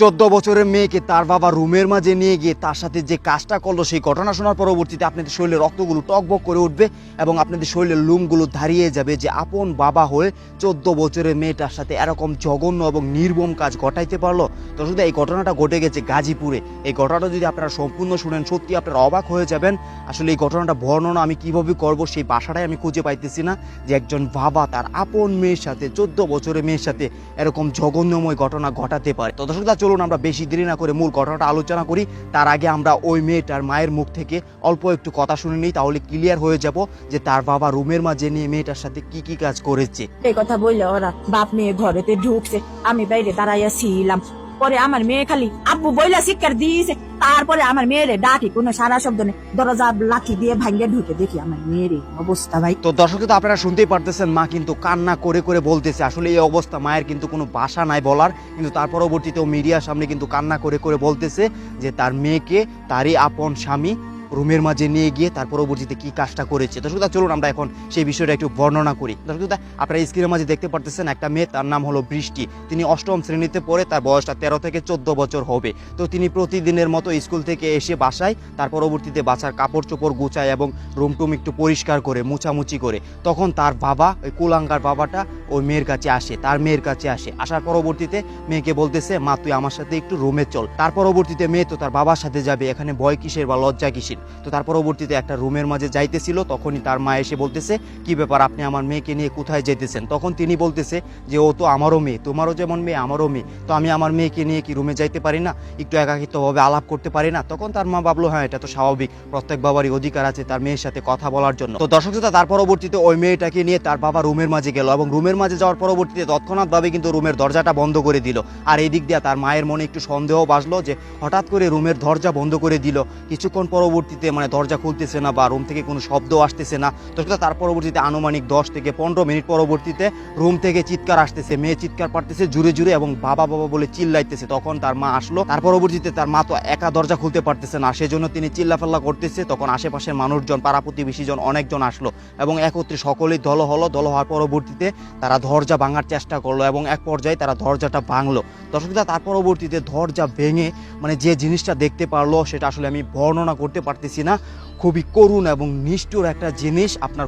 14 বছরের মেয়েকে তার বাবা রুমের মাঝে নিয়ে গিয়ে তার সাথে যে কাজটা করলো, সেই ঘটনা শোনার পরবর্তীতে আপনাদের শরীরের রক্তগুলো টকবক করে উঠবে এবং আপনাদের শরীরের লোমগুলো দাঁড়িয়ে যাবে যে আপন বাবা হয়ে 14 বছরের মেয়েটার সাথে এরকম জঘন্য এবং নির্মম কাজ ঘটাইতে পারলো। তো শুধু এই ঘটনাটা ঘটে গেছে গাজীপুরে। এই ঘটনাটা যদি আপনারা সম্পূর্ণ শুনেন, সত্যি আপনারা অবাক হয়ে যাবেন। আসলে এই ঘটনাটা বর্ণনা আমি কিভাবে করব সেই ভাষাটাই আমি খুঁজে পাইতেছি না, যে একজন বাবা তার আপন মেয়ের সাথে 14 বছরের মেয়ের সাথে এরকম জঘন্যময় ঘটনা ঘটাতে পারে। তো দর্শক চলুন আমরা বেশি দেরি না করে মূল ঘটনাটা আলোচনা করি। তার আগে আমরা ওই মেয়েটার মায়ের মুখ থেকে অল্প একটু কথা শুনে নিই, তাহলে ক্লিয়ার হয়ে যাব যে তার বাবা রুমের মাঝে নিয়ে মেয়েটার সাথে কি কি কাজ করেছে। এই কথা বললে ওরা বাপ মেয়ে ঘরেতে ঢুকছে, আমি বাইরে দাঁড়াইয়া ছিলাম। পরে আমার মেয়ে খালি আব্বু বইলা শিক্ষার দিয়েছে। তারপরে আমার মেয়েরে ডাকি, কোনো সারা শব্দ নেই, দরজা লাঠি দিয়ে ভাঙ্গে ঢুকে দেখি আমার মেয়ের অবস্থা। ভাই তো দর্শক তো আপনারা শুনতেই পারতেছেন, মা কিন্তু কান্না করে করে বলতেছে। আসলে এই অবস্থা মায়ের কিন্তু কোনো ভাষা নাই বলার, কিন্তু তার পরবর্তীতে মিডিয়ার সামনে কিন্তু কান্না করে করে বলতেছে যে তার মেয়েকে তারই আপন স্বামী রুমের মাঝে নিয়ে গিয়ে তার পরবর্তীতে কি কাজটা করেছে। দর্শক চলুন আমরা এখন সেই বিষয়টা একটু বর্ণনা করি। দর্শক আপনারা স্ক্রিনের মাঝে দেখতে পারতেছেন একটা মেয়ে, তার নাম হলো বৃষ্টি। তিনি 8ম শ্রেণীতে পড়ে, তার বয়সটা 13 থেকে 14 বছর হবে। তো তিনি প্রতিদিনের মতো স্কুল থেকে এসে বাসায় তার পরবর্তীতে বাসার কাপড় চোপড় গুছায় এবং রুম টুম একটু পরিষ্কার করে মুছামুছি করে, তখন তার বাবা ওই কুলাঙ্গার বাবাটা ওই মেয়ের কাছে আসে, তার মেয়ের কাছে আসে। আসার পরবর্তীতে মেয়েকে বলতেছে, মা তুই আমার সাথে একটু রুমে চল। তার পরবর্তীতে মেয়ে তো তার বাবার সাথে যাবে, এখানে ভয় কিসের বা লজ্জা কিসের। তো তার পরবর্তীতে একটা রুমের মাঝে যাইতেছিল, তখনই তার মা এসে বলতেছে, কি ব্যাপার আপনি আমার মেয়েকে নিয়ে কোথায় যেতেছেন? তখন তিনি বলতেছে যে ও তো আমারও মেয়ে, তোমারও যেমন মেয়ে আমারও মেয়ে, তো আমি আমার মেয়েকে নিয়ে কি রুমে যাইতে পারি না? একটু একাকিত্বভাবে আলাপ করতে পারি না? তখন তার মা ভাবলো, হ্যাঁ এটা তো স্বাভাবিক, প্রত্যেক বাবারই অধিকার আছে তার মেয়ের সাথে কথা বলার জন্য। তো দর্শক তার পরবর্তীতে ওই মেয়েটাকে নিয়ে তার বাবা রুমের মাঝে গেল এবং রুমের মাঝে যাওয়ার পরবর্তীতে তৎক্ষণাৎভাবে কিন্তু রুমের দরজাটা বন্ধ করে দিল। আর এই দিক দিয়ে তার মায়ের মনে একটু সন্দেহ বাসলো যে হঠাৎ করে রুমের দরজা বন্ধ করে দিল, কিছুক্ষণ পরবর্তীতে মানে দরজা খুলতেছে না বা রুম থেকে কোনো শব্দ আসতেছে না। তো তার পরবর্তীতে আনুমানিক 10 থেকে 15 মিনিট পরবর্তীতে রুম থেকে চিৎকার আসতেছে, মেয়ে চিৎকার পারতেছে জুড়ে জুড়ে এবং বাবা বাবা বলে চিল্লাইতেছে। তখন তার মা আসলো। তার পরবর্তীতে তার মা তো একা দরজা খুলতে পারতেছে না, সেজন্য তিনি চিল্লাফাল্লা করতেছে। তখন আশেপাশের মানুষজন, পাড়া প্রতিবেশীজন অনেকজন আসলো এবং একত্রে সকলেই দল হলো। দল হওয়ার পরবর্তীতে তারা দরজা ভাঙার চেষ্টা করলো এবং এক পর্যায়ে তারা দরজাটা ভাঙলো। দর্শক তার পরবর্তীতে দরজা ভেঙে মানে যে জিনিসটা দেখতে পারলো সেটা আসলে আমি বর্ণনা করতে পারতেছি না। খুবই করুণ এবং নিষ্ঠুর একটা জিনিস। আপনার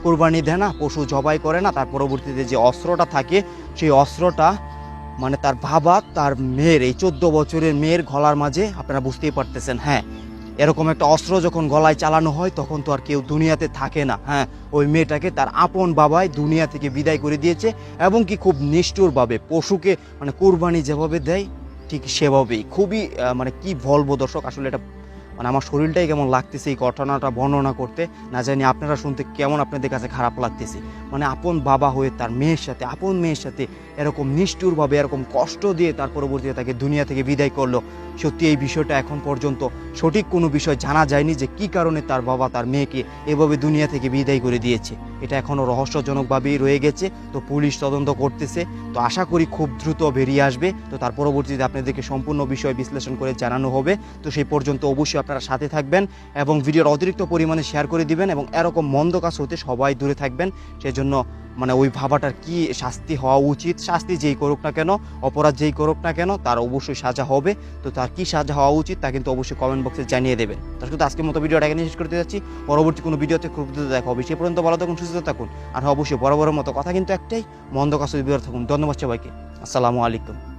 কোরবানি দেয় না, পশু জবাই করে না, তার পরবর্তীতে যে অস্ত্রটা থাকে সেই অস্ত্রটা মানে তার বাবা তার মেয়ের, এই 14 বছরের মেয়ের গলার মাঝে, আপনারা বুঝতেই পারতেছেন। হ্যাঁ, এরকম একটা অস্ত্র যখন গলায় চালানো হয় তখন তো আর কেউ দুনিয়াতে থাকে না। হ্যাঁ, ওই মেয়েটাকে তার আপন বাবাই দুনিয়া থেকে বিদায় করে দিয়েছে এবং কি খুব নিষ্ঠুরভাবে পশুকে মানে কোরবানি যেভাবে দেয় ঠিক সেভাবেই। খুবই মানে কি বলবো দর্শক, আসলে এটা মানে আমার শরীরটাই কেমন লাগতেছে এই ঘটনাটা বর্ণনা করতে। না জানি আপনারা শুনতে কেমন আপনাদের কাছে খারাপ লাগতেছে। মানে আপন বাবা হয়ে তার মেয়ের সাথে, আপন মেয়ের সাথে এরকম নিষ্ঠুরভাবে এরকম কষ্ট দিয়ে তার পরবর্তীতে তাকে দুনিয়া থেকে বিদায় করলো। সত্যি এই বিষয়টা এখন পর্যন্ত সঠিক কোনো বিষয় জানা যায়নি যে কি কারণে তার বাবা তার মেয়েকে এভাবে দুনিয়া থেকে বিদায় করে দিয়েছে। এটা এখনও রহস্যজনকভাবেই রয়ে গেছে। তো পুলিশ তদন্ত করতেছে, তো আশা করি খুব দ্রুত বেরিয়ে আসবে। তো তার পরবর্তীতে আপনাদেরকে সম্পূর্ণ বিষয় বিশ্লেষণ করে জানানো হবে। তো সেই পর্যন্ত অবশ্যই আপনারা সাথে থাকবেন এবং ভিডিওর অতিরিক্ত পরিমাণে শেয়ার করে দিবেন এবং এরকম মন্দ কাজ হতে সবাই দূরে থাকবেন। সেজন্য মানে ওই ভাবাটার কি শাস্তি হওয়া উচিত, শাস্তি যেই করুক না কেন, অপরাধ যেই করুক না কেন, তার অবশ্যই সাজা হবে। তো তার কি সাজা হওয়া উচিত তা কিন্তু অবশ্যই কমেন্ট বক্সে জানিয়ে দেবেন। তার সাথে আজকের মতো ভিডিওটা এখানে শেষ করতে যাচ্ছি। পরবর্তী কোনো ভিডিওতে খুব দ্রুত দেখা হবে। সে পর্যন্ত ভালো থাকুন, সুস্থ থাকুন। আর অবশ্যই বরাবরের মতো কথা কিন্তু একটাই, মন্দ কাজ থেকে বিরত থাকুন। ধন্যবাদ সবাইকে। আসসালামু আলাইকুম।